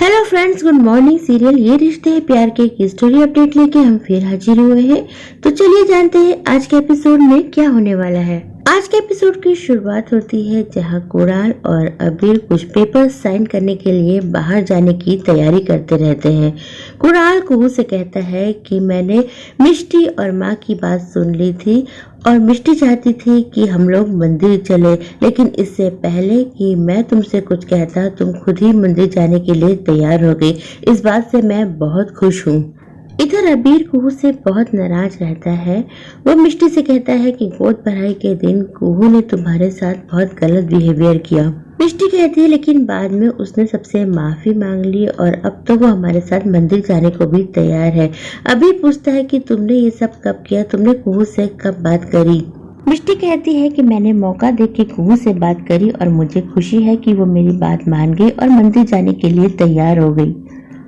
Hello friends, good morning. Serial ये रिश्ते हैं प्यार के की स्टोरी अपडेट लेके हम फिर हाजिर हुए हैं। तो चलिए जानते हैं आज के एपिसोड में क्या होने वाला है। आज के एपिसोड की शुरुआत होती है जहां कुणाल और अबीर कुछ पेपर साइन करने के लिए बाहर जाने की तैयारी करते रहते हैं। कुणाल कुहू से कहता है कि मैंने मिष्टी और माँ की बात सुन ली थी और मिष्टी चाहती थी कि हम लोग मंदिर चले, लेकिन इससे पहले कि मैं तुमसे कुछ कहता तुम खुद ही मंदिर जाने के लिए तैयार हो गई। इस बात से मैं बहुत खुश हूँ। इधर अबीर कुहू से बहुत नाराज रहता है। वो मिष्टी से कहता है कि गोद भराई के दिन कुहू ने तुम्हारे साथ बहुत गलत बिहेवियर किया। मिष्टी कहती है लेकिन बाद में उसने सबसे माफी मांग ली और अब तो वो हमारे साथ मंदिर जाने को भी तैयार है। अबीर पूछता है कि तुमने ये सब कब किया, तुमने कुहू से कब बात करी। मिष्टी कहती है कि मैंने मौका देख के कुहू से बात करी और मुझे खुशी है कि वो मेरी बात मान गई और मंदिर जाने के लिए तैयार हो गई।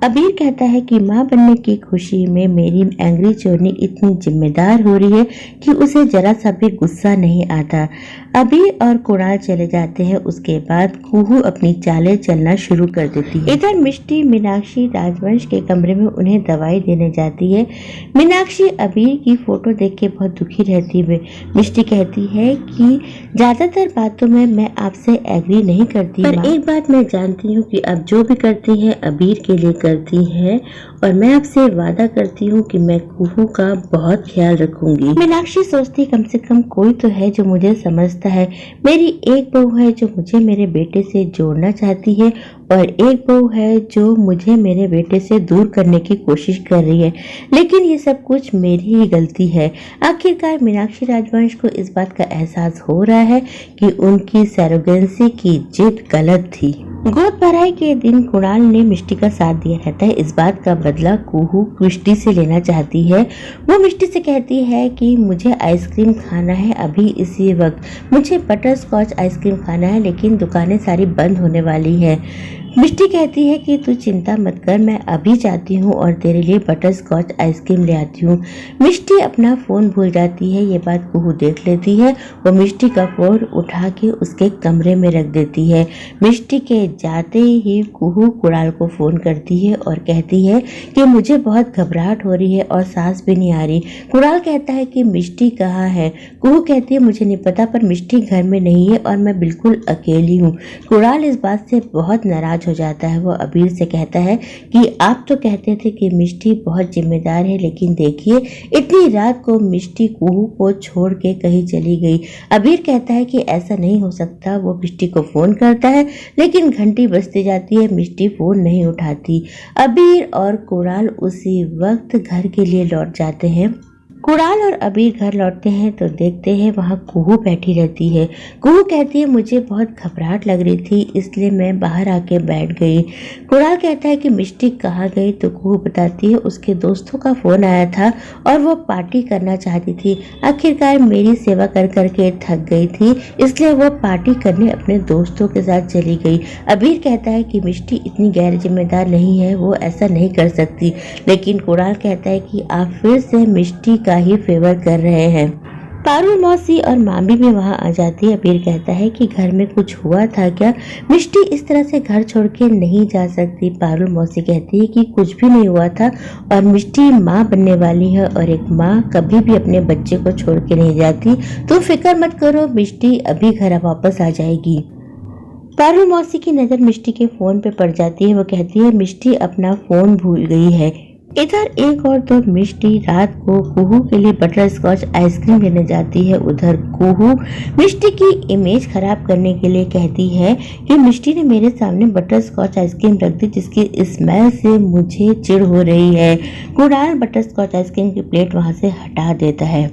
अबीर कहता है कि माँ बनने की खुशी में मेरी एंग्री चोरनी इतनी जिम्मेदार हो रही है कि उसे जरा सा भी गुस्सा नहीं आता। अबीर और कुणाल चले जाते हैं। उसके बाद कुहू अपनी चालें चलना शुरू कर देती है। इधर मिष्टी मीनाक्षी राजवंश के कमरे में उन्हें दवाई देने जाती है। मीनाक्षी अबीर की फोटो देख के बहुत दुखी रहती है। मिष्टी कहती है कि ज्यादातर बातों में मैं आपसे एग्री नहीं करती, पर एक बात मैं जानती हूँ कि अब जो भी करती है अबीर के लिए करती है और मैं आपसे वादा करती हूँ कि मैं कुहू का बहुत ख्याल रखूंगी। मीनाक्षी सोचती कम से कम कोई तो है जो मुझे समझता है। मेरी एक बहू है जो मुझे मेरे बेटे से जोड़ना चाहती है और एक बहू है जो मुझे मेरे बेटे से दूर करने की कोशिश कर रही है, लेकिन ये सब कुछ मेरी ही गलती है। आखिरकार मीनाक्षी राजवंश को इस बात का एहसास हो रहा है कि उनकी सरोगेंसी की जिद गलत थी। गोद भराई के दिन कुणाल ने मिष्टी का साथ दिया रहता है। इस बात का बदला कुहू मिष्टी से लेना चाहती है। वो मिष्टी से कहती है कि मुझे आइसक्रीम खाना है अभी इसी वक्त। मुझे बटर स्कॉच आइसक्रीम खाना है, लेकिन दुकानें सारी बंद होने वाली है। मिष्टी कहती है कि तू चिंता मत कर, मैं अभी जाती हूँ और तेरे लिए बटर स्कॉच आइसक्रीम ले आती हूँ। मिष्टी अपना फोन भूल जाती है। ये बात कुहू देख लेती है। वो मिष्टी का फोन उठा के उसके कमरे में रख देती है। मिष्टी के जाते ही कुहू कुणाल को फोन करती है और कहती है कि मुझे बहुत घबराहट हो रही है और सांस भी नहीं आ रही। कुणाल कहता है कि मिष्टी कहाँ है। कुहू कहती है मुझे नहीं पता, पर मिष्टी घर में नहीं है और मैं बिल्कुल अकेली हूँ। कुणाल इस बात से बहुत नाराज हो जाता है। वो अबीर से कहता है कि आप तो कहते थे कि मिष्टी बहुत जिम्मेदार है, लेकिन देखिए इतनी रात को मिष्टी कुहू को छोड़ के कहीं चली गई। अबीर कहता है कि ऐसा नहीं हो सकता। वो मिष्टी को फोन करता है, लेकिन घंटी बजती जाती है, मिष्टी फोन नहीं उठाती। अबीर और कुणाल उसी वक्त घर के लिए लौट जाते हैं। कुणाल और अबीर घर लौटते हैं तो देखते हैं वहाँ कुहू बैठी रहती है। कुहू कहती है मुझे बहुत घबराहट लग रही थी, इसलिए मैं बाहर आके बैठ गई। कुणाल कहता है कि मिष्टी कहाँ गई, तो कुहू बताती है उसके दोस्तों का फोन आया था और वो पार्टी करना चाहती थी। आखिरकार मेरी सेवा कर करके थक गई थी, इसलिए वो पार्टी करने अपने दोस्तों के साथ चली गई। अबीर कहता है कि मिष्टी इतनी गैर जिम्मेदार नहीं है, वो ऐसा नहीं कर सकती, लेकिन कुणाल कहता है कि आप फिर से मिष्टी का ही फेवर कर रहे हैं। पारुल मौसी और मामी भी वहां आ जाती है। अबीर कहता है कि घर में कुछ हुआ था क्या, मिष्टी इस तरह से घर छोड़ के नहीं जा सकती। पारुल मौसी कहती है कि कुछ भी नहीं हुआ था और मिष्टी माँ बनने वाली है और एक माँ कभी भी अपने बच्चे को छोड़ के नहीं जाती, तो फिक्र मत करो, मिष्टी अभी घर वापस आ जाएगी। पारुल मौसी की नजर मिष्टी के फोन पे पड़ जाती है। वो कहती है मिष्टी अपना फोन भूल गई है। इधर एक और तो मिष्टी रात को कुहू के लिए बटर स्कॉच आइसक्रीम लेने जाती है। उधर कुहू मिष्टी की इमेज खराब करने के लिए कहती है कि मिष्टी ने मेरे सामने बटर स्कॉच आइसक्रीम रख दी, जिसकी स्मेल से मुझे चिढ़ हो रही है। कुणाल बटर स्कॉच आइसक्रीम की प्लेट वहां से हटा देता है।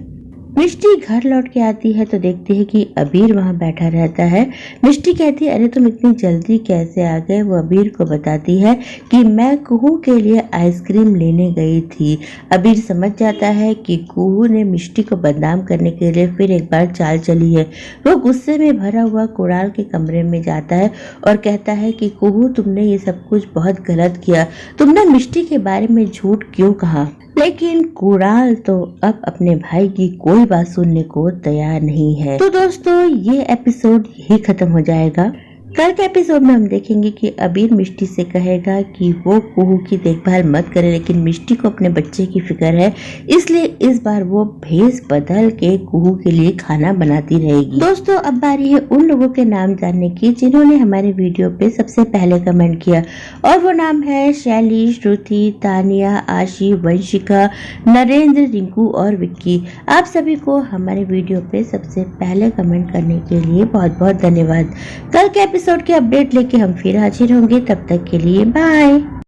मिष्टी घर लौट के आती है तो देखती है कि अबीर वहां बैठा रहता है। मिष्टी कहती है अरे तुम इतनी जल्दी कैसे आ गए। वो अबीर को बताती है कि मैं कुहू के लिए आइसक्रीम लेने गई थी। अबीर समझ जाता है कि कुहू ने मिष्टी को बदनाम करने के लिए फिर एक बार चाल चली है। वो गुस्से में भरा हुआ कुणाल के कमरे में जाता है और कहता है कि कुहू तुमने ये सब कुछ बहुत गलत किया, तुमने मिष्टी के बारे में झूठ क्यों कहा। लेकिन कुणाल तो अब अपने भाई की कोई बात सुनने को तैयार नहीं है। तो दोस्तों ये एपिसोड यही खत्म हो जाएगा। कल के एपिसोड में हम देखेंगे कि अबीर मिष्टी से कहेगा कि वो कुहू की देखभाल मत करे, लेकिन मिष्टी को अपने बच्चे की फिक्र है, इसलिए इस बार वो भेस बदल के कुहू के लिए खाना बनाती रहेगी। दोस्तों, अब बारी है उन लोगों के नाम जानने की जिन्होंने हमारे वीडियो पे सबसे पहले कमेंट किया, और वो नाम है शैली, श्रुति, तानिया, आशी, वंशिका, नरेंद्र, रिंकू और विक्की। आप सभी को हमारे वीडियो पे सबसे पहले कमेंट करने के लिए बहुत बहुत धन्यवाद। कल के एपिसोड के अपडेट लेके हम फिर हाजिर होंगे, तब तक के लिए बाय।